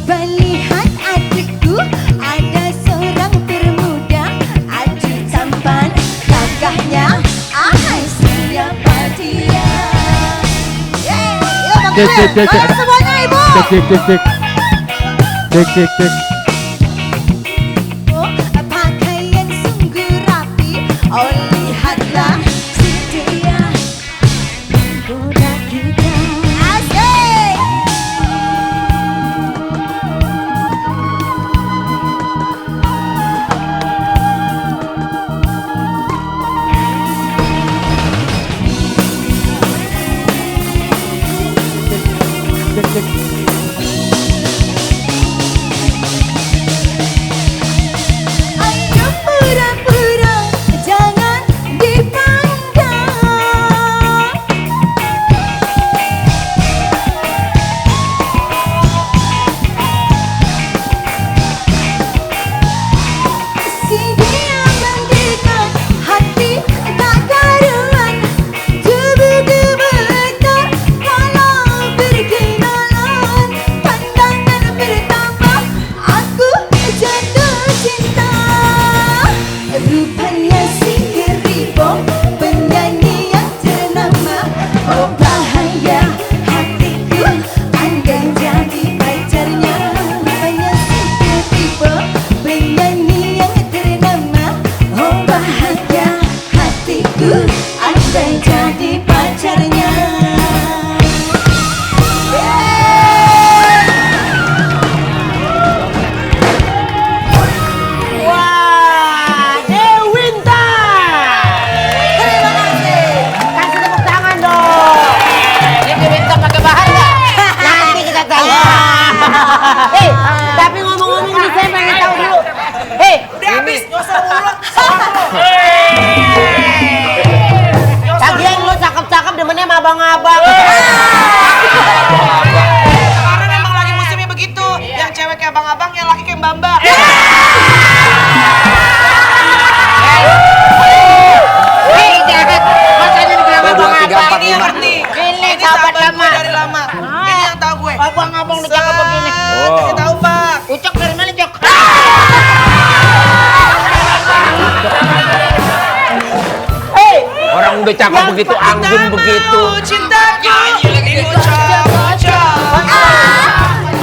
Melihat adikku ada seorang termuda, aji tampan gagahnya, ahai siapa dia? Cek. Semuanya ibu. Cek. Oh, pakaian sungguh rapi, oh lihatlah si dia menggoda kita. Asik. Cek. Ayo pura-pura jangan dipandang. Si dia mendekat, hati tak karuan, tubuh gemetar kalau berkenalan. Pandangan pertama aku jatuh cinta. Rupanya si Keribo, penyanyi yang ternama. Oh bahaya hatiku, andai jadi pacarnya. Rupanya si Keribo, penyanyi yang ternama. Oh bahaya hatiku, andai jadi pacarnya. Wah, Dewinta. Terima kasih. Kasih tepuk tangan dong. Ini Dewinta pakai bahan nggak? Nanti kita tahu. Hei, tapi ngomong-ngomong nih saya pengen tahu dulu. Hei, Udah habis, nyosor mulu. lagian lu cakep-cakep demennya sama abang-abang. Sekarang emang lagi musimnya begitu. Yang cewek kayak abang-abang, yang laki kayak mbak-mbak. Hei, jangan. Makanya dibilang abang-abang. Ini yang ngerti. Ini Ini sahabat sahabat gue lama. dari lama. Ini yang tahu gue. Abang-abang udah cakep begini. Saya tahu, Pak. Ucok dari mana, Cok? Hei, Orang udah cakep begitu, anggun begitu. Cintaku dikucap-kucap.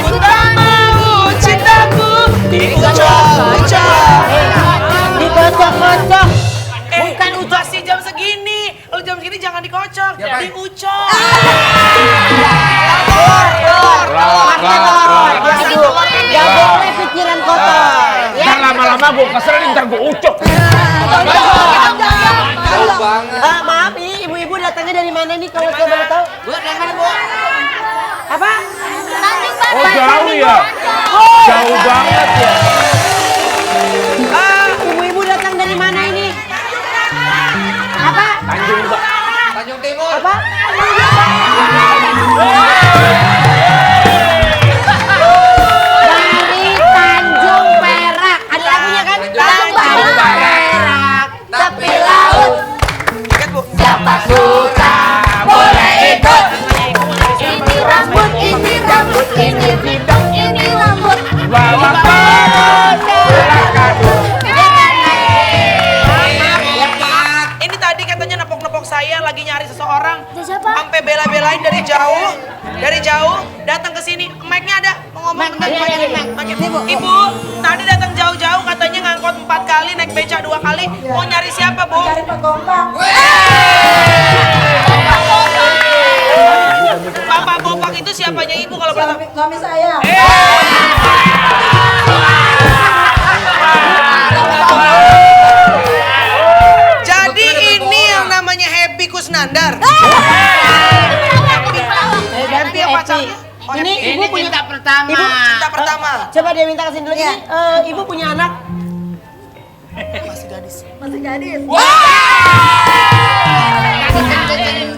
Ku tak mau cintaku dikucap-kucap. dikocok-kocok. Bukan ucap sih jam segini. Kalau jam segini jangan dikocok, diucok. Aduh, gak boleh pikiran kotor. Ntar lama-lama gue kesel, ntar gue ucok. Maaf, ini ibu-ibu datangnya dari mana nih kalau saya boleh tahu? Bu, dari mana, Bu? Apa? Oh jauh ya? Jauh banget ya? Ibu-ibu datang dari mana ini? Apa? Tanjung Mbak. Apa? Dari Tanjung Perak. Ada lagunya kan? Tanjung Perak. Tepi laut. Ingat, Bu. Siapa suka boleh ikut. Ini rambut, ini rambut, ini bidang, ini rambut. Bawa Ini tadi katanya nepok-nepok saya lagi nyari seseorang. Siapa? Sampai bela-belain dari jauh datang ke sini. Mic-nya ada, mau ngomong bentar. Ibu, tadi datang jauh-jauh katanya ngangkut 4 kali, naik beca 2 kali. Mau nyari siapa, Bu? Cari pegombang. Bapak Bopak itu siapanya Ibu kalau boleh tahu? Suami saya. Jadi ini yang namanya Happy Kusnandar. Happy apa pacarnya? Oh, Ini Happy. ibu punya cinta pertama. Ibu cinta pertama. Coba dia minta kesini dulu. Ini ibu punya anak. Masih gadis. Masih gadis.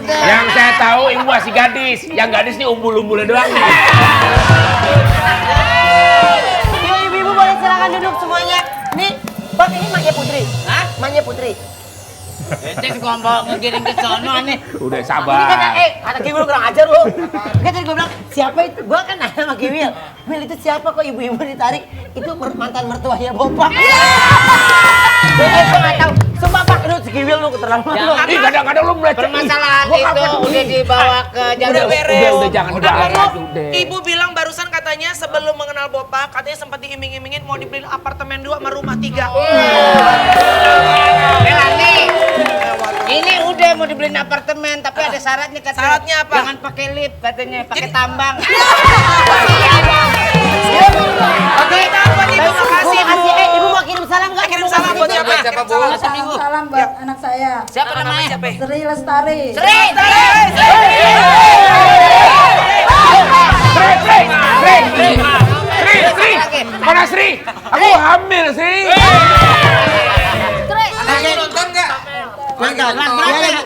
Yang saya tahu ibu masih gadis. Yang gadis nih umbul-umbulnya doang nih. Ibu boleh silakan duduk semuanya. Nih, Bang ini Maknya Putri. Hah? Maknya Putri. Cek kelompok ngiring ke sono aneh. Udah Ini sabar. kata Kiwil kurang ajar lu. Kan tadi gue bilang, siapa itu? Gue kan nanya sama Kiwil. Wil itu siapa kok ibu-ibu ditarik? Itu mantan mertuanya Bopak. Gue nggak tahu. Sumpah Pak, lu si Kiwil lu keterlaluan lu. Ih, kadang-kadang lu melihat Permasalahan itu udah dibawa ke Udah beres. Udah jangan Udah dibahas, kamu, udah. Ibu bilang barusan katanya sebelum mengenal Bopak, katanya sempat diiming-imingin mau dibeliin apartemen 2 sama rumah 3. Melani, ini udah mau dibeliin apartemen, tapi ada syaratnya katanya. Syaratnya apa? Jangan pakai lift katanya, pakai tambang. Oke, Ibu makasih Bu. Ibu mau kirim salam nggak? Kirim salam buat siapa? Siapa Bu? Salam buat anak saya. Siapa namanya? Siapa? Sri Lestari. Sri! Mana Sri? Aku hamil, Sri. Anaknya nonton nggak? Nonton.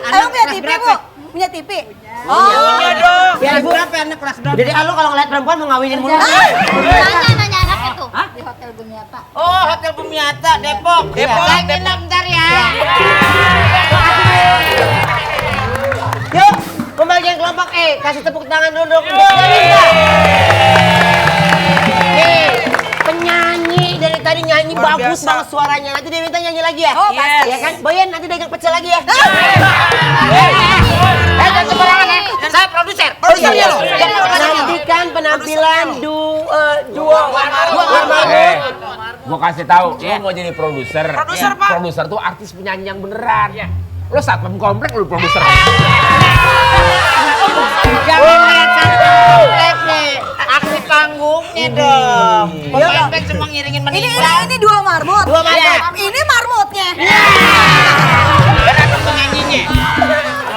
Ayo punya TV bu, punya TV. Iya dong. Biar ibu berapa anak kelas berapa? Jadi lu kalau ngeliat perempuan mau ngawinin mulu. Nanya anak itu di hotel Bumiata. Oh, Hotel Bumiata, Depok. Depok. Saya nginep bentar ya. Yuk, pembagian kelompok kasih tepuk tangan dulu. Penyanyi dari tadi nyanyi Luar bagus biasa. banget suaranya. Nanti dia minta nyanyi lagi ya? Oh, pasti. Ya kan? Boyan nanti dagang pecel lagi ya? Jangan sembarangan ya. Saya produser. Produsernya loh. Nantikan penampilan duo Marmut. Gua kasih tahu, lu mau jadi produser. Produser, Pak. Produser tuh artis penyanyi yang beneran. Lu satpam komplek lu produser. Jangan lihat satu komplek nih. Aksi panggungnya dong. Pemain band cuma ngiringin meninggal. Ini dua marmut. Dua marmut. Ini marmutnya. Berapa penyanyinya?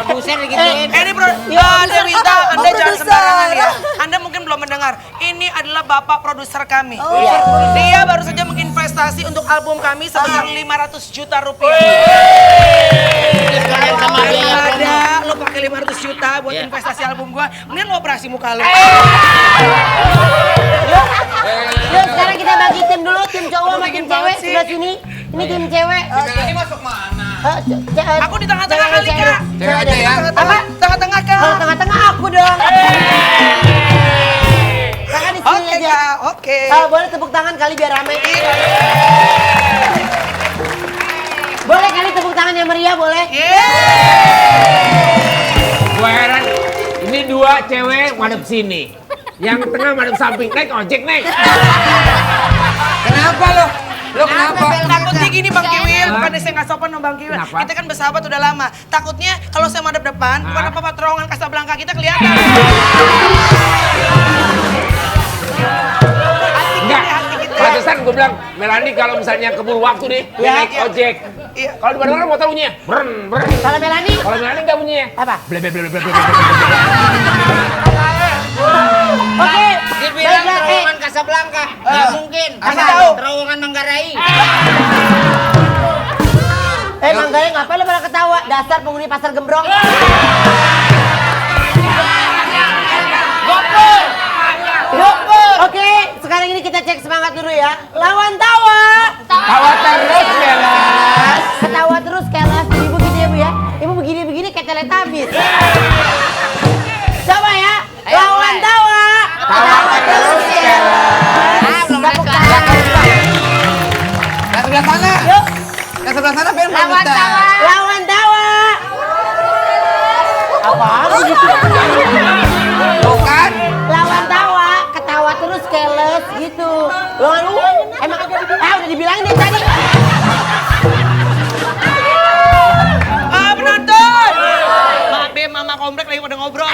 Produser digituin. Ini Dewinta, Anda jangan sembarangan ya. Anda mungkin belum mendengar. Ini adalah bapak produser kami. Dia baru saja menginvestasi untuk album kami sebesar 500 juta rupiah. Kalian sama dia yang Ada, lo pakai 500 juta buat investasi album gua, mending lo operasi muka lo. Yuk sekarang kita bagi tim dulu, tim cowok sama tim cewek sebelah sini. Ini tim cewek. Ini masuk mana? Aku di tengah-tengah kali, Kak. Cewek aja ya. Apa? Tengah-tengah, Kak. Kalau tengah-tengah aku dong. Kakak di sini Oke, aja. Kak. Oke. Boleh tepuk tangan kali biar rame. Boleh kali tepuk tangan yang meriah boleh. Gua heran, ini dua cewek madep sini. Yang tengah madep samping, naik ojek naik. Kenapa lo? Lo kenapa? Takutnya gini Bang Kiwil, bukan saya nggak sopan sama Bang Kiwil. Kenapa? Kita kan bersahabat udah lama. Takutnya kalau saya madep depan, bukan apa-apa terowongan Casablanca kita kelihatan. Enggak, pantesan gue bilang, Melani kalau misalnya keburu waktu nih, dia naik ojek. Iya. Kalau di mana motor bunyinya, brem, brem. Kalau Melani Kalau Melani nggak bunyinya, apa? ble ble ble ble ble. Oke. Dibilang Baiklah, terowongan Casablanca, nggak mungkin. Kasih tahu. Terowongan Manggarai. Manggarai ngapain lo pada ketawa? Dasar penghuni pasar gembrong. Oke, sekarang ini kita cek semangat dulu ya. Lawan tawa. Tawa terus Kelas. Ketawa terus kelas. Ibu gini ya Bu ya. Ibu begini-begini kayak teletabis. Coba ya. Lawan tawa. Tawa terus Kelas. Tepuk tangan. Yang sebelah sana. Yuk. Yang sebelah sana biar Lawan muter. tawa. Lawan tawa. Apaan gitu? Bukan. Lawan tawa, ketawa terus keles gitu. Emang udah dibilangin dari tadi. Penonton! Maaf Bem, Mama komplek lagi pada ngobrol.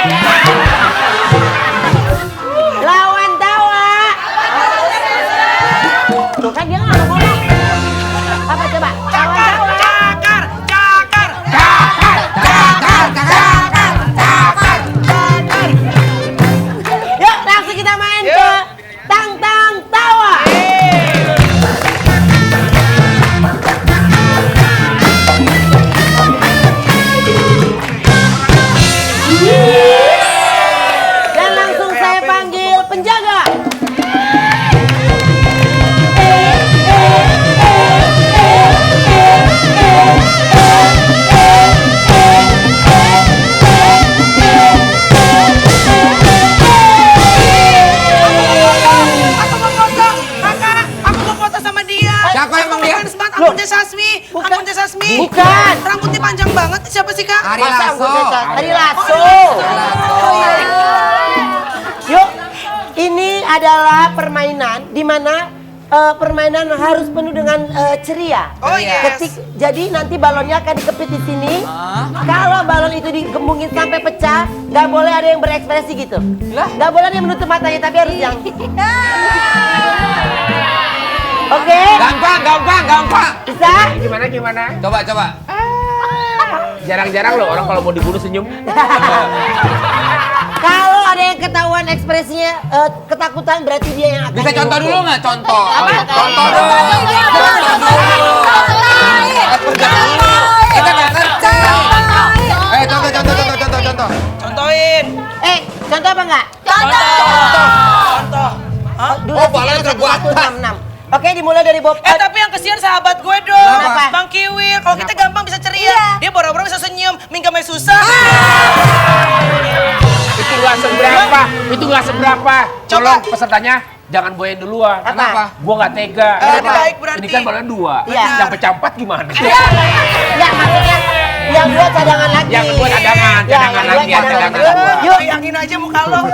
Lawan tawa. Tuh kan dia nggak ngomong. Apa coba? Lawan tawa. Cakar, cakar. Yuk langsung kita main ke tang tang tawa. Dan langsung saya panggil penjaga. Ampun Teh Sasmi. Ampun Teh Sasmi. Bukan. Rambutnya panjang banget. Siapa sih Kak? Ari Masa Lasso. Ari Lasso. Yuk, ini adalah permainan di mana permainan harus penuh dengan ceria. Oh yes. Jadi nanti balonnya akan dikepit di sini. Kalau balon itu digembungin sampai pecah, nggak boleh ada yang berekspresi gitu. Nggak boleh ada yang menutup matanya, tapi harus yang. Oke? Gampang. Bisa? Gimana? Coba. Jarang-jarang loh orang kalau mau dibunuh senyum. Kalau ada yang ketahuan ekspresinya ketakutan, berarti dia yang akan Bisa contoh dihukum. dulu nggak? Contoh. Apa? Contoh dulu. Kita nggak ngerti. Contoh. Contohin. Contoh apa enggak? Contoh. Hah? Oh, balon udah buatan. 1, 6, 6. Oke, dimulai dari Bob. Tapi yang kesian sahabat gue dong. Kenapa? Bang Kiwil. Kalau kita gampang bisa ceria. Dia boro-boro bisa senyum. Minggamnya susah. Itu nggak seberapa. Tolong pesertanya jangan boyain duluan. Apa? Gua nggak tega. Lebih baik berarti. Ini kan balon 2. Iya. Yang pecah 4 gimana? Ya, maksudnya yang dua cadangan lagi. Yang kedua cadangan Ya, yang dua lagi. Yuk, Bayangin aja muka lo.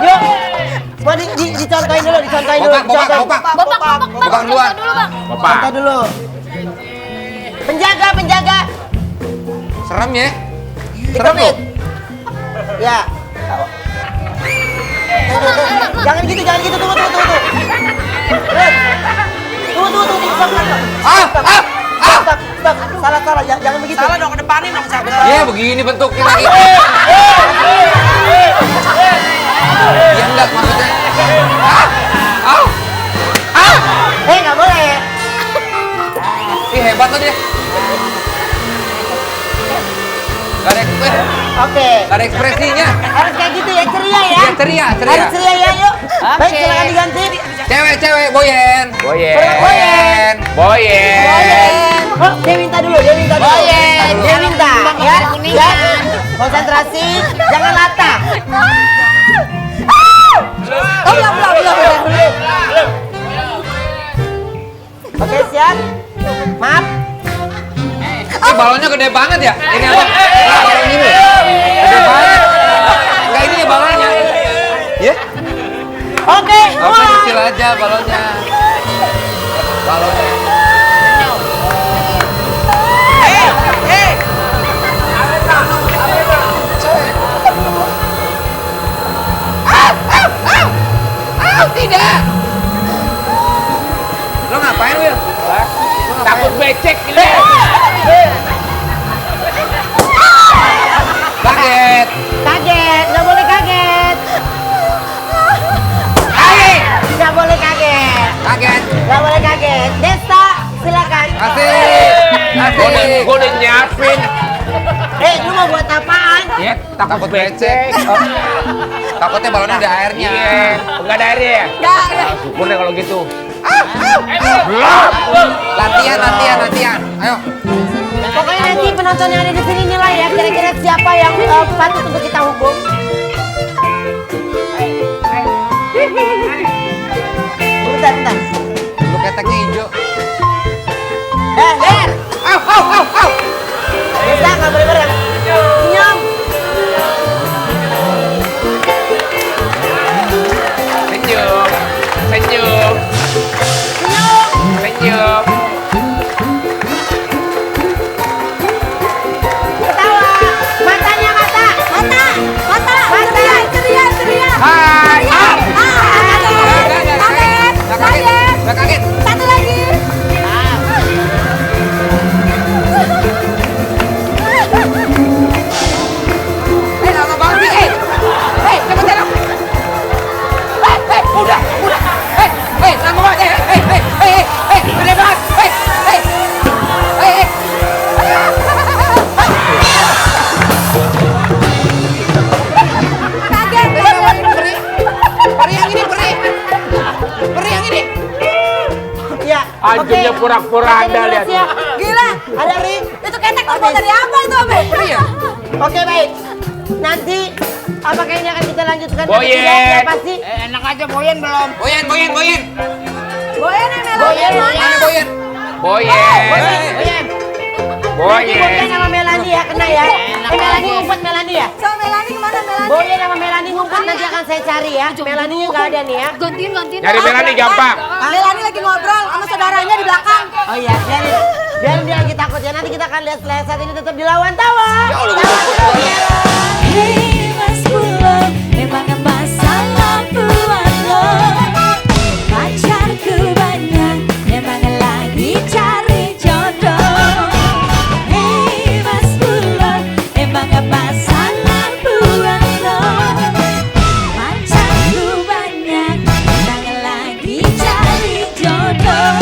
yuk. Semua dicontohin dulu, dicontohin dulu. Bopak. Bopak duluan. Bapak. Contoh dulu. Penjaga. Serem ya? Serem Dikepit. loh. Ya. Jangan gitu, tunggu. Terus. Tunggu. Stop. Salah. Jangan begitu. Salah dong, kedepanin dong cakep. Iya begini bentuknya lagi. Iya enggak maksudnya. Nggak boleh. Ih hebat tuh dia. Gak ada Oke. ekspresinya. Harus kayak gitu ya, ceria ya. Ya, ceria. Harus ceria ya, yuk. Baik, silakan diganti. Cewek, Boyen. Boyen. Oh, dia minta dulu. Dia minta. Ya. Konsentrasi, jangan latah. Oh, belum. Oke, siap. Maaf. Ini balonnya gede banget ya? Ini apa? Nah, balon ini. Gede banget. Enggak ini balonnya. Ya? Oke, Oke, kecil aja balonnya. Hei. Tidak. Lo ngapain, Wil? Takut becek ini. Kaget. nggak boleh kaget. Nggak boleh kaget. Desta, silakan. Asik. Gua udah nyiapin. Lu mau buat apaan? Ya, takut Takut becek. becek. Takutnya balonnya ada airnya. Iya. Enggak ada airnya ya? Syukur deh kalau gitu. Latihan. Ayo. Pokoknya nanti penonton yang ada di sini nilai ya. Kira-kira siapa yang patut untuk kita hukum? Bentar. Lu keteknya hijau. Der. Desta, nggak boleh bareng. Senyum. Senyum. Ketawa. Matanya mata. Ceria. Hai. Nggak kaget. Satu lagi. Lama banget sih. Cepetan dong. Udah. Lama banget. Gede banget. Peri yang ini. Ya. Anjingnya oke. pura-pura ada lihat. Ya. Gila. Ada ring. Itu ketek terbuat dari apa itu, Abe? Iya. Oke, baik. Nanti apakah ini akan kita lanjutkan? Boyen. Ya pasti. Enak aja Boyen belum. Boyen. Boyen yang merah. Boyen. Mana Boyen? Boyen. Nanti Boyen sama Melani ya kena ya. Melani ngumpet Melani ya. Sama Melani kemana Melani? Boyen sama Melani ngumpet nanti akan saya cari ya. Melani nggak ada nih ya. Gantiin. Nyari Melani gampang. Melani lagi ngobrol sama saudaranya di belakang. Oh iya, biar dia lagi takut ya. Nanti kita akan lihat setelah saat ini tetap dilawan tawa. Ya Allah, gue takut banget. Hei Mas Pulo, memang pasang lampuan lo. Pacarku banyak, memang lagi cari jodoh. Hei Mas Pulo, memang pasang lampuan lo. Pacarku banyak, memang lagi cari jodoh.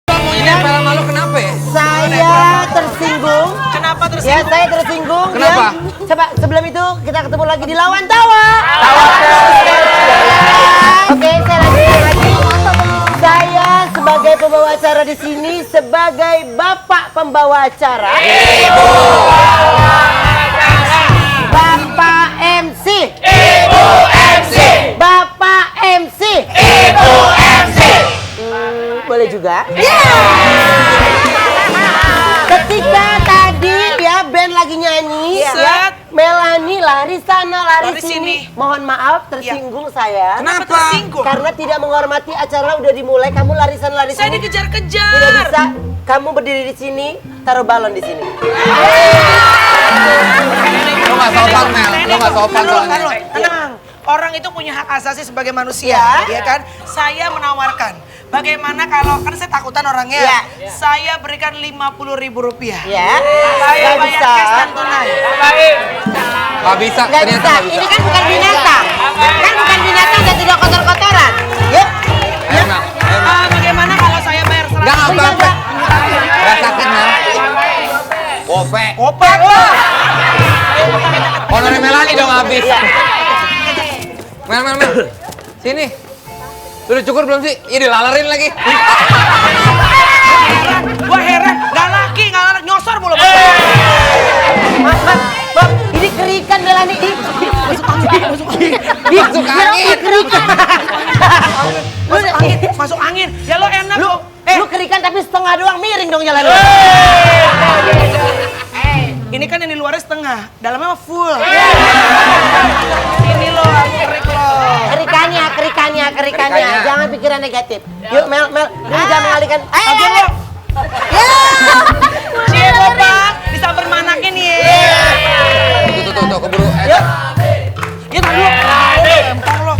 Ini apa malu kenapa ya? Saya tersinggung. Kenapa Ya, tersinggung? saya tersinggung. Kenapa? Ya. Coba sebelum itu kita ketemu lagi di lawan tawa. Oke, saya lanjutkan lagi. Saya sebagai pembawa acara di sini sebagai bapak pembawa acara. Bapak MC. Bapak MC. Boleh juga. Ketika tadi ya band lagi nyanyi, ya, Set. Melani lari sana lari Lari sini. sini. Mohon maaf tersinggung saya. Kenapa tersinggung? Karena tidak menghormati acara udah dimulai, kamu lari sana lari Saya sini. Tidak dikejar-kejar. bisa. Kamu berdiri di sini, taruh balon di sini. Lo nggak sopan Mel, lo nggak sopan soalnya. Tenang. Orang itu punya hak asasi sebagai manusia, ya kan? Saya menawarkan, bagaimana kalau, kan saya takutan orangnya, Ya. saya berikan 50.000 rupiah. Ya. Saya Nggak bayar bisa. cash dan tunai. Nggak bisa, Nggak ternyata bisa. nggak bisa. Ini kan bukan binatang. Kan bukan binatang dan tidak kotor-kotoran. Yuk. Ayo Mel, ayo Mel. Bagaimana kalau saya bayar 100? Nggak apa-apa. Nggak sakit Mel. Gope. Ope. Honornya Melani dong habis. Mel. Sini. Lu udah cukur belum sih? Ih, dilalarin lagi. Gua heran, nggak laki, nyosor mulu. Mas, ini kerikan Melani. Masuk angin. Masuk angin. Kerikan. Masuk angin. Ya lo enak Lu, lo. lu kerikan tapi setengah doang, miring dong jalan lu. Ini kan yang di luarnya setengah, dalamnya mah full. Ini lo, kerik lo. Kerikannya. Jangan pikiran negatif. Yuk, Mel, lu jangan mengalihkan. Aduh lo. Cie Bopak, bisa bermanakin ya. Tuh, keburu. Yuk. Ya tahu lo. Empang lo.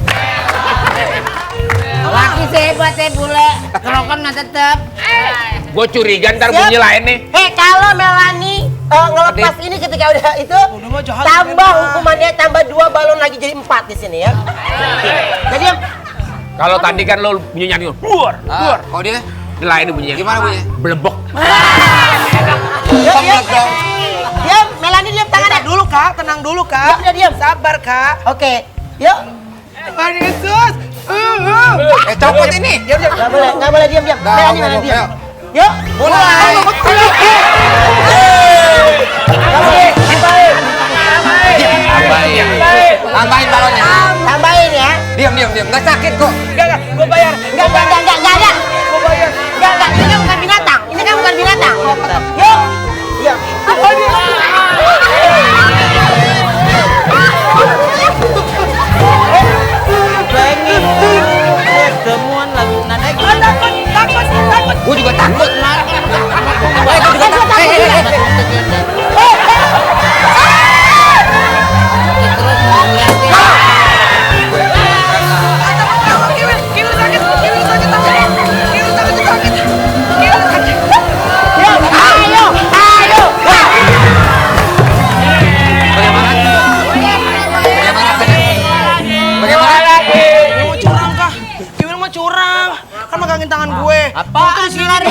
Laki sehebat bule. Kerokan mah tetep. Gue curiga ntar Siap. bunyi lain nih. Kalau Melani ngelepas ini ketika udah itu, Udah mah jahat, tambah Melani. hukumannya, tambah 2 balon lagi jadi 4 di sini ya. Jadi Kalau tadi kan lo bunyi nyanyi, buar. Kok dia? Di lain nih bunyinya. Gimana bunyinya? Belebok. Penglet dong. diam, Melani diam tangannya. Tenang dulu kak, tenang dulu kak. Udah diam. Sabar kak. Oke, yuk. Aduh Yesus. Copot ini. Nggak boleh diam. Melani Ayo. diam. Yuk, Mulai. Tambahin balonnya. Tambahin ya. Diam. Nggak sakit kok. Enggak, gue bayar. Enggak ada. Gue bayar. Enggak, ini kan bukan binatang. Yuk. Diam. Pengen ketemuan lagi nada Takut. megangin tangan gue. Apaan sih lari?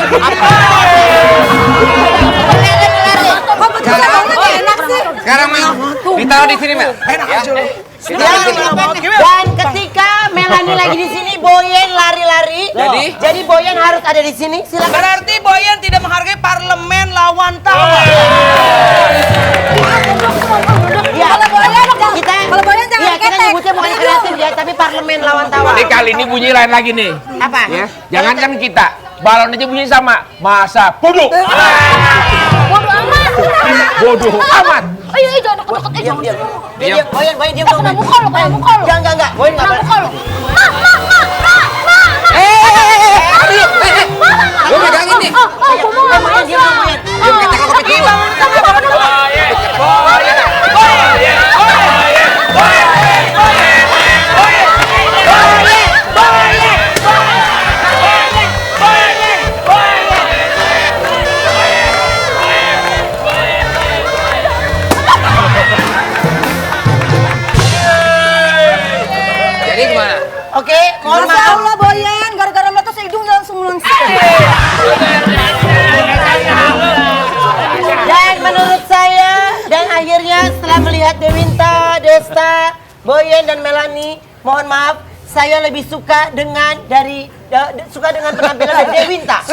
Kok betul banget ya, enak sih. Sekarang Mel, ditaruh di sini Mel. Enak aja lu. Dan ketika Melani lagi di sini, Boyen lari-lari. Jadi Boyen harus ada di sini. Silakan. Berarti Boyen tidak menghargai parlemen lawan tawa. Ya, Kalau Boyen kita jangan iya, kita ketek. nyebutnya bukan kreatif ya, tapi parlemen lawan tawa. Ini kali ini bunyi lain lagi nih. Apa? Ya, jangankan kita, balon aja bunyi sama. Masa bodoh. Bodoh amat. Bodoh amat. Ayo, jangan deket-deket. Diam. Diam. Boyen diam dulu. Kena muka lu, kena muka lu. Enggak. Boyen enggak Kena apa. muka lu. Ma. Gue megangin nih. Gua mau nggak mau. Diam ketek kopi dulu. Jadi gimana? Oke, mohon Masya maaf. Allah Boyen, gara-gara meletus hidung langsung melengkap. Dan menurut saya, dan akhirnya setelah melihat Dewinta, Desta, Boyen dan Melani, mohon maaf, saya lebih suka dengan penampilan dari Dewinta.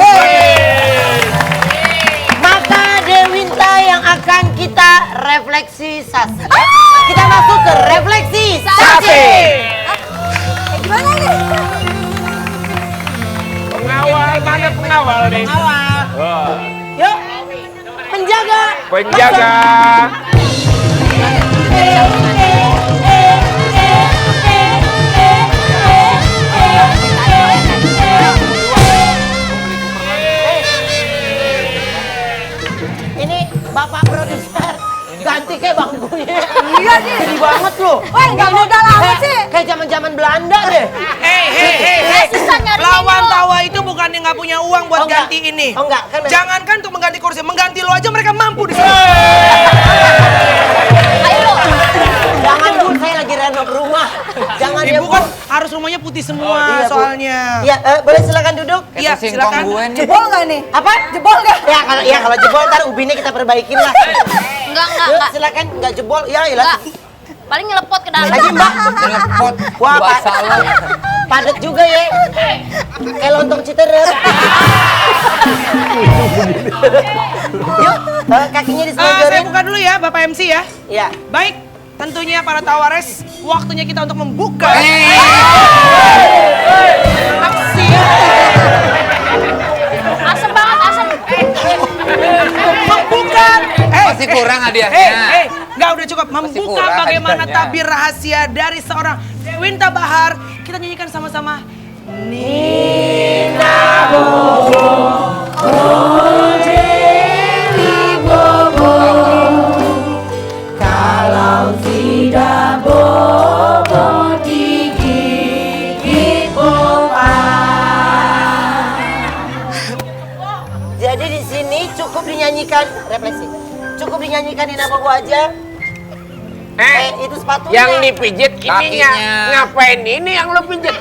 Maka Dewinta yang akan kita refleksisasi. Kita masuk ke refleksisasi. Gimana nih? Pengawal, mana pengawal nih? Yuk, penjaga. Penjaga. Ini Bapak produser. Ganti kayak bangkunya. Iya nih. Sedih banget loh. Wah, nggak modal amat sih. Kayak zaman-zaman Belanda deh. Hei. Susah nyari Lawan ini, tawa itu bukannya nggak punya uang buat Oh, enggak. ganti ini. Oh, enggak, kan- Jangankan untuk mengganti kursi, mengganti lo aja mereka mampu di sini. Ayo. Jangan Bu, saya lagi renov rumah. Jangan ya Ibu Bu. kan harus rumahnya putih semua Iya, Bu. soalnya. Iya, boleh silakan duduk. Iya, Kayak silakan. singkong gue nih. Jebol nggak nih? Apa? Jebol nggak? Ya kalau jebol ntar ubinnya kita perbaikin lah. Enggak. Yuk, silakan nggak jebol. Ya, Enggak. Paling ngelepot ke dalam. Lagi Mbak. Telepot. Wah, Bahasa lo. padat juga ya. Kayak lontong Citerep. Yuk, kakinya Saya diselonjorin. buka dulu ya, Bapak MC ya. Ya. Baik, tentunya para tawares, waktunya kita untuk membuka. Aksi. Asem banget, asem. Membuka. Masih kurang hadiahnya. Nggak udah cukup. Membuka kurang bagaimana hadiahnya. tabir rahasia dari seorang Dewinta Bahar. Kita nyanyikan sama-sama. Jadi di sini cukup dinyanyikan refleksi. Cukup dinyanyikan di nama gua aja. Itu sepatunya. Yang dipijit ininya. Kakinya. Ngapain ini yang lo pijit?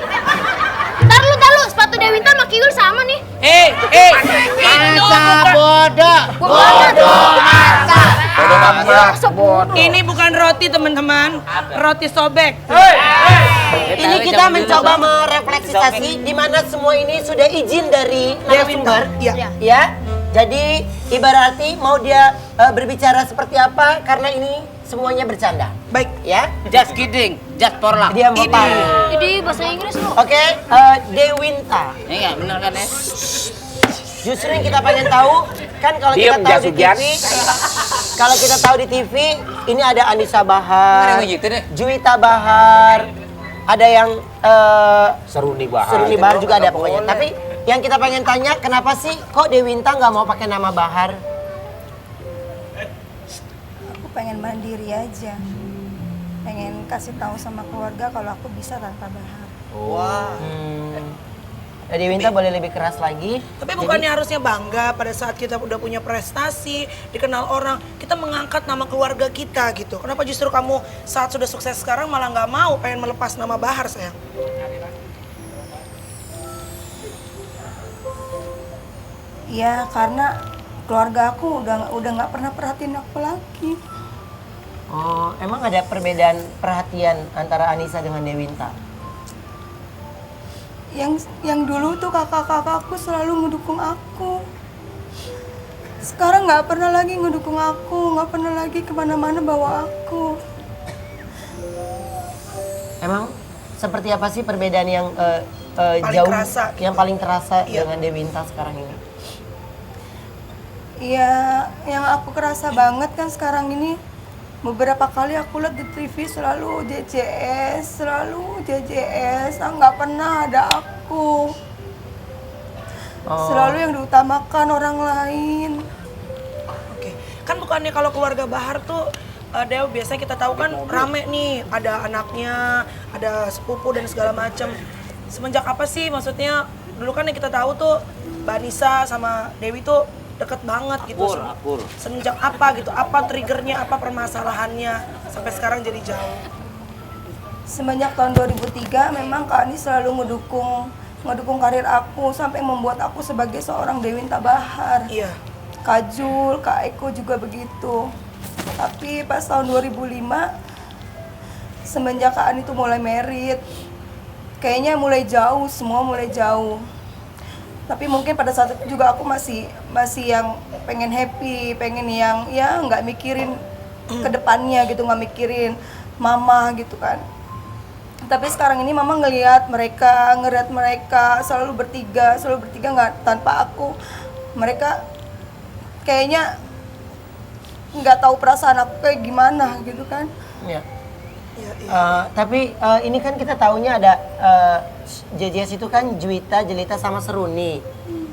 Ntar lu, sepatu Dewinta sama Kiwil sama nih. Masa bodoh. Bodoh masa. Ini bukan roti teman-teman, roti sobek. Ini kita mencoba merefleksisasi di mana semua ini sudah izin dari narasumber. Iya. Ya. Jadi ibaratnya mau dia berbicara seperti apa karena ini semuanya bercanda. Baik. Ya. Just kidding, just for luck. Dia mau paham. Jadi bahasa Inggris lu. Oke, Dewinta. Iya, bener kan ya? Justru yang kita pengen tahu kan kalau kita Diam, tahu di Jas, TV, kalau kita tahu di TV ini ada Anissa Bahar, Ada yang gitu deh. Juwita Bahar, ada yang Seruni Bahar. Seruni Bahar juga ada pokoknya. Tapi yang kita pengen tanya kenapa sih kok Dewinta nggak mau pakai nama Bahar? Aku pengen mandiri aja. Pengen kasih tahu sama keluarga kalau aku bisa tanpa Bahar. Wah. Dewinta boleh lebih keras lagi. Tapi bukannya harusnya bangga pada saat kita udah punya prestasi, dikenal orang, kita mengangkat nama keluarga kita gitu. Kenapa justru kamu saat sudah sukses sekarang malah nggak mau pengen melepas nama Bahar sayang? Ya karena keluarga aku udah nggak pernah perhatiin aku lagi. Oh, emang ada perbedaan perhatian antara Anissa dengan Dewinta? Yang dulu tuh kakak-kakakku selalu ngedukung aku. Sekarang nggak pernah lagi ngedukung aku, nggak pernah lagi kemana-mana bawa aku. Emang seperti apa sih perbedaan yang Paling jauh, terasa gitu. yang paling terasa Iya. dengan Dewinta sekarang ini? Iya, yang aku kerasa banget kan sekarang ini, beberapa kali aku lihat di TV selalu JJS, nggak pernah ada aku. Selalu yang diutamakan orang lain. Oke. Kan bukannya kalau keluarga Bahar tuh Dew, biasanya kita tahu kan rame nih, ada anaknya, ada sepupu dan segala macam. Semenjak apa sih maksudnya? Dulu kan yang kita tahu tuh Mbak Nisa sama Dewi tuh deket banget gitu. Akur. Semenjak apa gitu? Apa triggernya? Apa permasalahannya sampai sekarang jadi jauh? Semenjak tahun 2003 memang Kak Ani selalu ngedukung karir aku sampai membuat aku sebagai seorang Dewinta Bahar. Iya. Kak Jul, Kak Eko juga begitu. Tapi pas tahun 2005 semenjak Kak Ani tuh mulai merit, kayaknya mulai jauh, semua mulai jauh. Tapi mungkin pada saat itu juga aku masih yang pengen happy, pengen yang ya nggak mikirin ke depannya gitu, nggak mikirin mama gitu kan. Tapi sekarang ini mama ngelihat mereka selalu bertiga nggak tanpa aku. Mereka kayaknya nggak tahu perasaan aku kayak gimana gitu kan. Ya. Iya. Tapi ini kan kita taunya ada JJS itu kan Juwita, Jelita sama Seruni.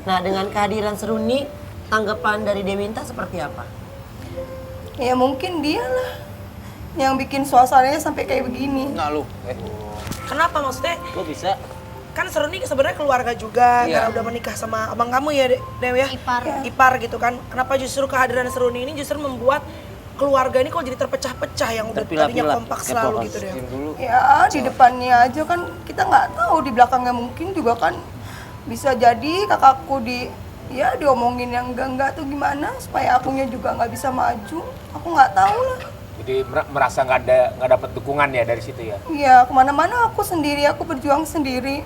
Nah, dengan kehadiran Seruni, tanggapan dari Dewinta seperti apa? Ya mungkin dia lah yang bikin suasananya sampai kayak begini. Nah lu, Kenapa maksudnya? Kok bisa? Kan Seruni sebenarnya keluarga juga Iya. karena udah menikah sama abang kamu ya Dew ya. Ipar gitu kan. Kenapa justru kehadiran Seruni ini justru membuat keluarga ini kok jadi terpecah-pecah yang udah tadinya Terpilah-pilah. kompak selalu gitu deh. dulu. Ya di depannya aja kan kita nggak tahu, di belakangnya mungkin juga kan bisa jadi kakakku diomongin yang enggak tuh gimana supaya akunya juga nggak bisa maju. Aku nggak tahu lah. Jadi merasa nggak dapet dukungan ya dari situ ya? Iya kemana-mana aku sendiri, aku berjuang sendiri.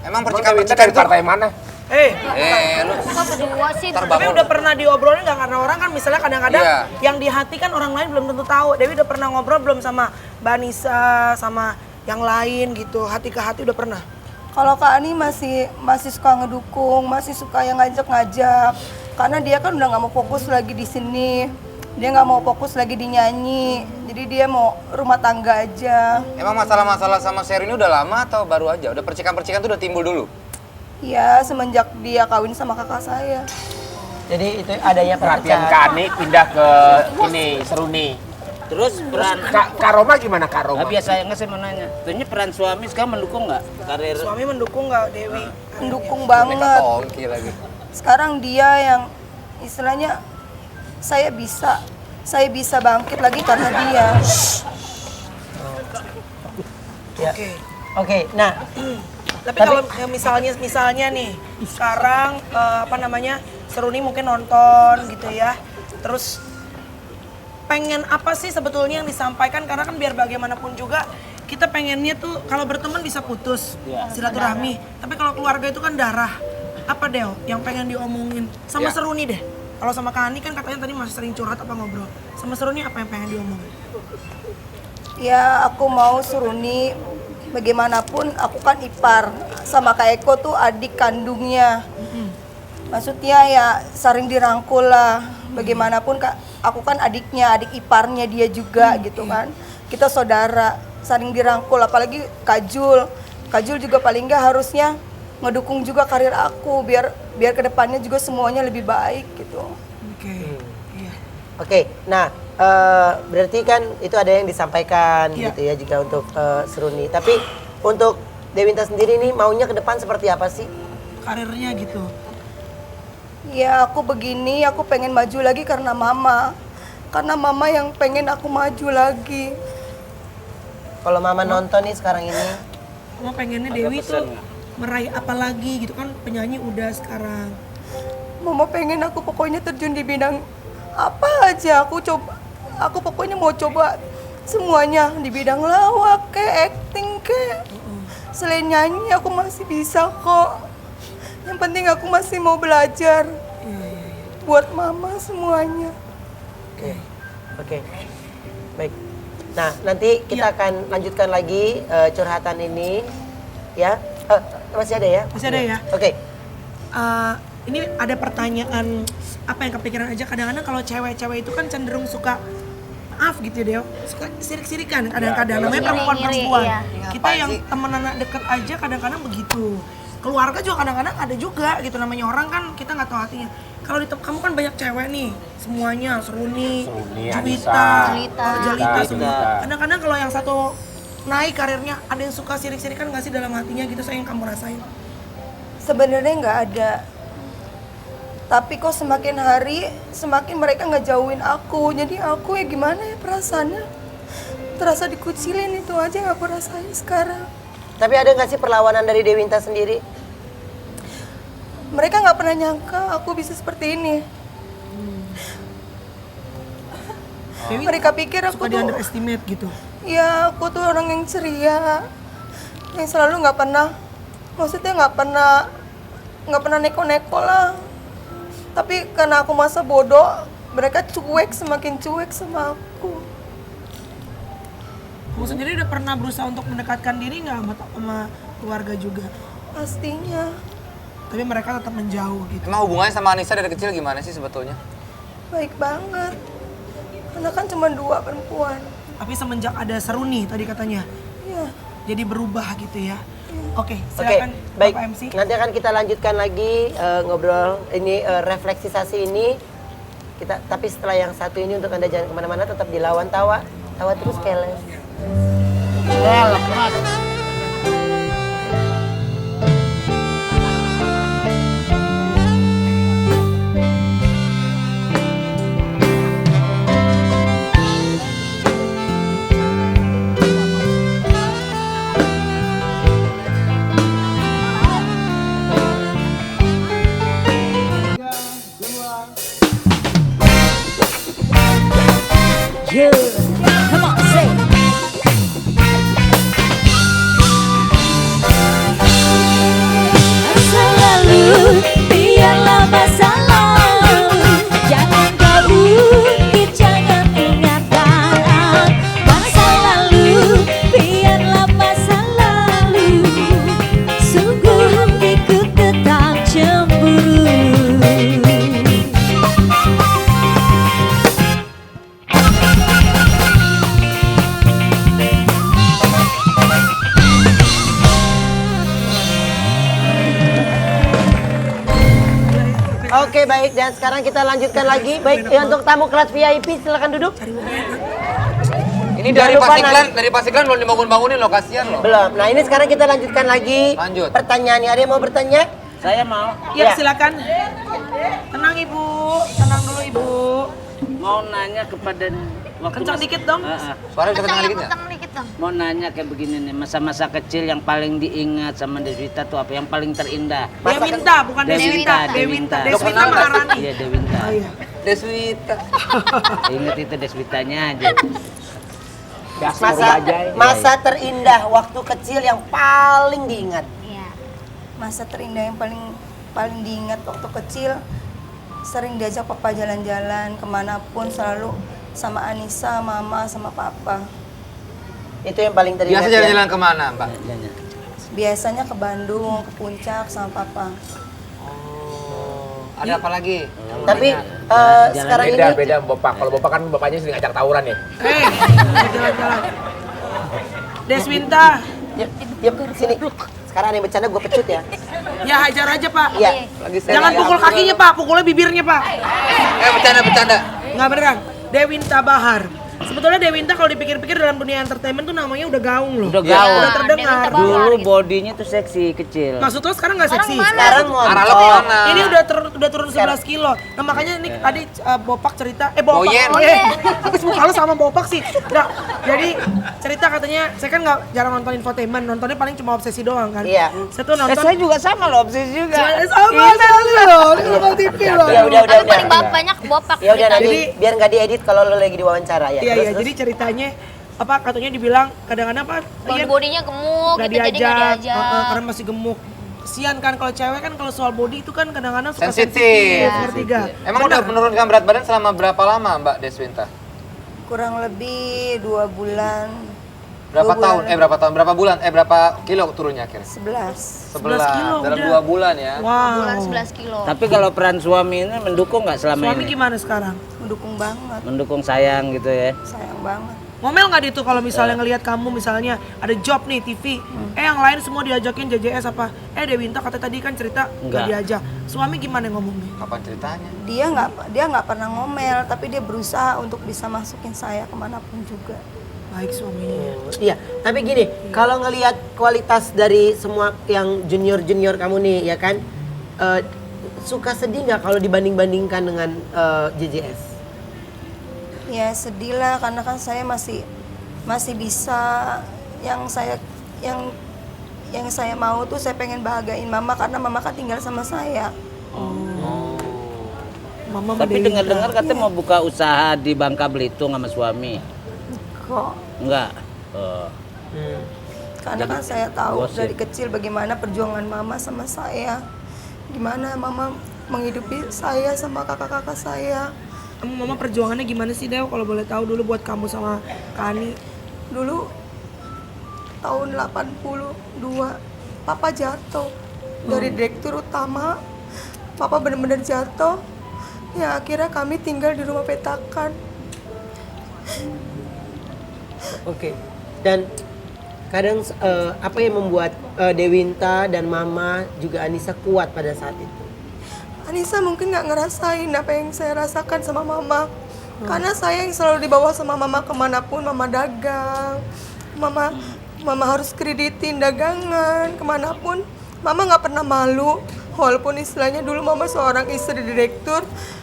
Emang Dewinta percikan-percikan dari itu? partai mana? Lu Kok berdua sih? Tapi udah pernah diobrolin nggak? Karena orang kan misalnya kadang-kadang Iya. yang di hati kan orang lain belum tentu tahu. Dewi udah pernah ngobrol belum sama Mbak Nisa, sama yang lain gitu? Hati ke hati udah pernah? Kalau Kak Ani masih suka ngedukung, masih suka yang ngajak-ngajak. Karena dia kan udah nggak mau fokus lagi di sini. Dia nggak mau fokus lagi di nyanyi. Jadi dia mau rumah tangga aja. Emang masalah-masalah sama Sher ini udah lama atau baru aja? Udah percikan-percikan tuh udah timbul dulu? Ya semenjak dia kawin sama kakak saya. Jadi itu adanya Perhatian perpecahan. Kak Ani pindah ke ini, Seruni. Terus peran Kak Roma gimana Kak Roma? Nah, biasa nggak saya mau nanya. Tentunya peran suami sekarang mendukung nggak karir? Suami mendukung nggak Dewi? Mendukung Mereka banget. tongki lagi. Sekarang dia yang istilahnya saya bisa bangkit lagi karena dia. Ya. Oke. Oke, nah Tapi kalau yang misalnya nih sekarang Seruni mungkin nonton gitu ya. Terus pengen apa sih sebetulnya yang disampaikan, karena kan biar bagaimanapun juga kita pengennya tuh kalau berteman bisa putus silaturahmi. Tapi kalau keluarga itu kan darah. Apa Deo yang pengen diomongin sama Seruni deh? Kalau sama Kak Ani kan katanya tadi masih sering curhat apa ngobrol. Sama Seruni apa yang pengen diomongin? Ya aku mau Seruni bagaimanapun aku kan ipar, sama Kak Eko tuh adik kandungnya. Maksudnya ya sering dirangkul lah. Bagaimanapun aku kan adiknya, adik iparnya dia juga gitu kan. Kita saudara, saling dirangkul. Apalagi Kak Jul juga paling nggak harusnya ngedukung juga karir aku biar kedepannya juga semuanya lebih baik gitu. Oke. Iya. oke. Nah berarti kan itu ada yang disampaikan Iya. gitu ya juga untuk Seruni. Tapi untuk Dewinta sendiri nih maunya ke depan seperti apa sih? Karirnya gitu. Ya aku begini, aku pengen maju lagi karena mama. Karena mama yang pengen aku maju lagi. Kalau mama nonton nih sekarang ini, Mama pengennya Dewi tuh meraih apa lagi gitu kan, penyanyi udah sekarang. Mama pengen aku pokoknya terjun di bidang apa aja. Aku pokoknya mau coba semuanya di bidang lawak ke acting ke. Selain nyanyi aku masih bisa kok. Yang penting aku masih mau belajar. Buat mama semuanya. Oke. Baik. Nah, nanti kita akan lanjutkan lagi curhatan ini ya. Masih ada ya? Masih ada ya? Oke. Ini ada pertanyaan apa yang kepikiran aja. Kadang-kadang kalau cewek-cewek itu kan cenderung suka maaf gitu ya, Deo, suka sirik-sirikan kadang-kadang, namanya perempuan-perempuan. Iya. Kita yang temen anak deket aja kadang-kadang begitu. Keluarga juga kadang-kadang ada juga gitu, namanya orang kan kita nggak tahu hatinya. Kalau di kamu kan banyak cewek nih, semuanya Seruni, Juwita, Jalita semua. Kadang-kadang kalau yang satu naik karirnya, ada yang suka sirik-sirikan nggak sih dalam hatinya gitu, saya yang kamu rasain? Sebenarnya nggak ada. Tapi kok semakin hari semakin mereka ngejauhin aku. Jadi aku ya gimana ya perasaannya? Terasa dikucilin, itu aja yang aku rasain sekarang. Tapi ada nggak sih perlawanan dari Dewinta sendiri? Mereka nggak pernah nyangka aku bisa seperti ini. Mereka pikir aku Suka di tuh, underestimate gitu. ya aku tuh orang yang ceria, yang selalu nggak pernah, maksudnya nggak pernah neko-neko lah. Tapi karena aku masa bodoh, mereka semakin cuek sama aku. Kamu sendiri udah pernah berusaha untuk mendekatkan diri nggak sama keluarga juga? Pastinya. Tapi mereka tetap menjauh gitu. Emang hubungannya sama Anissa dari kecil gimana sih sebetulnya? Baik banget. Karena kan cuma 2 perempuan. Tapi semenjak ada Seruni tadi katanya, Iya. jadi berubah gitu ya. Oke, Oke, silakan baik. Bapak MC. Nanti akan kita lanjutkan lagi ngobrol ini refleksisasi ini. Tapi setelah yang satu ini untuk Anda jangan kemana-mana, tetap dilawan tawa terus keles. Masa lalu biarlah masa lalu, jangan kau ungkit, jangan ingatan. Masa lalu biarlah masa lalu, sungguh hatiku tetap cemburu. Oke, baik, dan sekarang kita lanjutkan lagi. Baik, untuk tamu kelas VIP silakan duduk. Ini Jangan lupa dari Pasiklan belum dibangun-bangunin loh, kasihan loh. Belum. Nah, ini sekarang kita lanjutkan lagi. Lanjut. Pertanyaannya, ada yang mau bertanya? Saya mau Ya, Ya. silakan. Tenang Ibu, tenang dulu Ibu. mau nanya kepada waktu Kencang dikit dong. Suara bisa kencang dikit nggak? Kencang dikit dong. Mau nanya kayak begini nih, masa-masa kecil yang paling diingat sama Deswita tuh apa? Yang paling terindah? Dewinta, bukan Deswita. Dewinta. Deswita Maharani. Iya, Dewinta. Oh iya. Deswita. Ingat itu Deswitanya aja. Masa terindah waktu kecil yang paling diingat. Iya. Masa terindah yang paling diingat waktu kecil, sering diajak papa jalan-jalan kemanapun, selalu sama Anissa, mama, sama papa. Itu yang paling teringat. Biasa jalan-jalan kemana, Mbak? Biasanya ke Bandung, ke puncak sama papa. Ada apa lagi? Tapi sekarang ini Beda bapak. Kalau bapak kan bapaknya sering ngajak tawuran ya. Jalan-jalan. Deswinta. Yuk, sini. Sekarang ada yang bercanda gue pecut ya. Ya hajar aja Pak. Iya. Jangan pukul kakinya Pak, pukulnya bibirnya Pak. Bercanda. Nggak beneran. Dewinta Bahar. Sebetulnya Dewinta kalau dipikir-pikir dalam dunia entertainment tuh namanya udah gaung loh. Udah gaung. Udah terdengar. Dewinta Bawang. Dulu bodinya tuh seksi kecil. Maksud lo sekarang nggak seksi? Sekarang mau. Arah lo kemana? Ini udah turun 11 kilo. Nah makanya ini tadi Bopak cerita, Boyen. Habis muka lo sama Bopak sih. Nah, jadi cerita katanya, saya kan nggak jarang nonton infotainment, nontonnya paling cuma obsesi doang kan. Iya. Saya tuh nonton. Saya juga sama loh, obsesi juga. Sama loh, di Global TV loh. Ya udah. Tapi paling banyak Bopak. Ya udah nanti Jadi- biar nggak diedit kalau lo lagi diwawancara ya. Iya, Terus, iya. Jadi ceritanya apa katanya dibilang kadang-kadang apa? Ian Bodinya gemuk nggak gitu, jadi nggak diajak. karena masih gemuk. Kesian kan kalau cewek kan kalau soal body itu kan kadang-kadang suka Sensitif. ngerti gak? Emang udah menurunkan berat badan selama berapa lama Mbak Deswinta? Kurang lebih 2 bulan. Berapa 2 tahun? bulan. Berapa tahun? Berapa bulan? Berapa kilo turunnya akhirnya? 11. 11 kilo dalam udah. 2 bulan ya. Wow. Bulan 11 kilo. Tapi kalau peran suami ini mendukung nggak selama Suami ini? gimana sekarang? Mendukung banget, Mendukung sayang gitu ya. sayang banget. Ngomel nggak itu kalau misalnya ngelihat kamu misalnya ada job nih TV, yang lain semua diajakin JJS apa? Dewinta kata tadi kan cerita nggak Enggak. diajak. Suami gimana ngomongnya? Kapan ceritanya? Dia nggak pernah ngomel, tapi dia berusaha untuk bisa masukin saya kemanapun juga. Baik suaminya. Iya, tapi gini, kalau ngelihat kualitas dari semua yang junior kamu nih, ya kan, suka sedih nggak kalau dibanding-bandingkan dengan JJS? Ya sedih lah karena kan saya masih bisa yang saya mau tuh saya pengen bahagiain mama karena mama kan tinggal sama saya. Mama Tapi Dewinta. dengar-dengar katanya mau buka usaha di Bangka Belitung sama suami. Kok Enggak. Oh. karena kan saya tahu gosip. dari kecil bagaimana perjuangan mama sama saya. Gimana mama menghidupi saya sama kakak-kakak saya. Kamu mama perjuangannya gimana sih Dew kalau boleh tahu dulu buat kamu sama Kani? Dulu tahun 82 papa jatuh dari direktur utama. Papa benar-benar jatuh. Ya akhirnya kami tinggal di rumah petakan. Oke. Dan kadang apa yang membuat Dewinta dan Mama juga Anissa kuat pada saat itu? Anissa mungkin nggak ngerasain apa yang saya rasakan sama mama. Karena saya yang selalu dibawa sama mama kemanapun mama dagang. Mama harus kreditin dagangan kemanapun. Mama nggak pernah malu. Walaupun istilahnya dulu mama seorang istri direktur.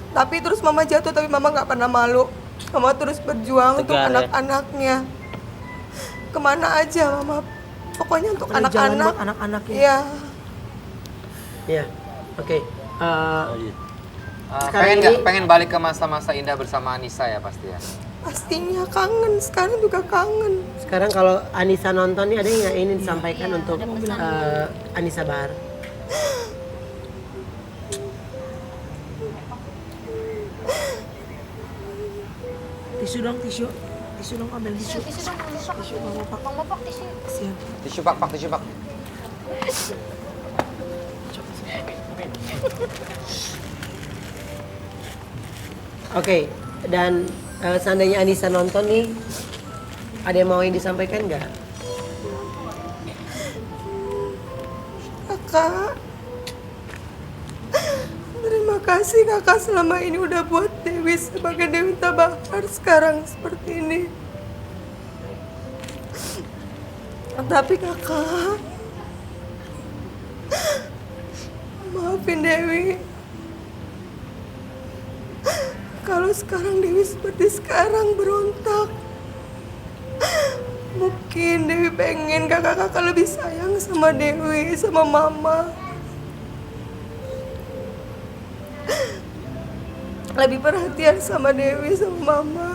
Tapi terus mama jatuh tapi mama nggak pernah malu. Mama terus berjuang untuk Tegar, ya? anak-anaknya. Kemana aja mama. Pokoknya untuk Ada jalan anak-anak. buat anak-anaknya. Iya. Ya, oke. Sekarang Pengen nggak? ini- Pengen balik ke masa-masa indah bersama Anissa ya pasti ya. Pastinya kangen. Sekarang juga kangen. Sekarang kalau Anissa nonton nih ada yang nggak ingin disampaikan untuk Anissa Bahar? Tisu dong, tisu. Tisu dong, ambil tisu. Tisu dong, Bang Bopak tisu. Kasihan. Tisu pak, tisu pak. Oke, dan seandainya Anissa nonton nih, ada yang mau yang disampaikan nggak? Kakak, terima kasih kakak selama ini udah buat Dewi sebagai Dewinta Bahar sekarang seperti ini. Tapi kakak, maafin Dewi. Kalau sekarang Dewi seperti sekarang berontak. Mungkin Dewi pengen kakak-kakak lebih sayang sama Dewi, sama mama. Lebih perhatian sama Dewi, sama mama.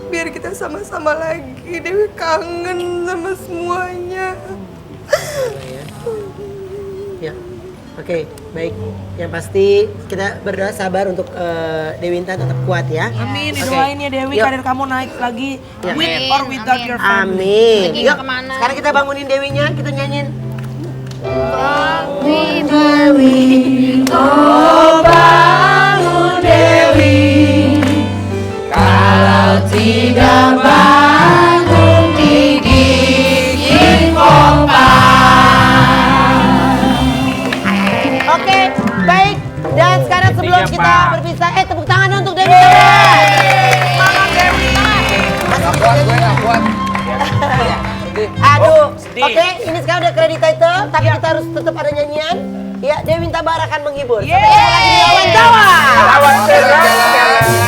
Biar kita sama-sama lagi. Dewi kangen sama semuanya. Ya, oke, baik. Yang pasti kita berdoa sabar untuk Dewinta tetap kuat ya. Amin, Oke. didoain ya Dewi, Yuk. karir kamu naik lagi. Ya. With or without Amin. your family. Amin. Pergi Yuk, kemana? sekarang kita bangunin Dewinya, kita nyanyiin. Oke, baik. Dan sekarang sebelum Ketiga, kita Pak. berpisah, tepuk tangan untuk Dewi. udah kredit item, tapi kita harus tetap ada nyanyian. Ya, Dewi minta Bara akan menghibur. Sampai ketemu lagi di lawan Jawa. Lawan Jawa.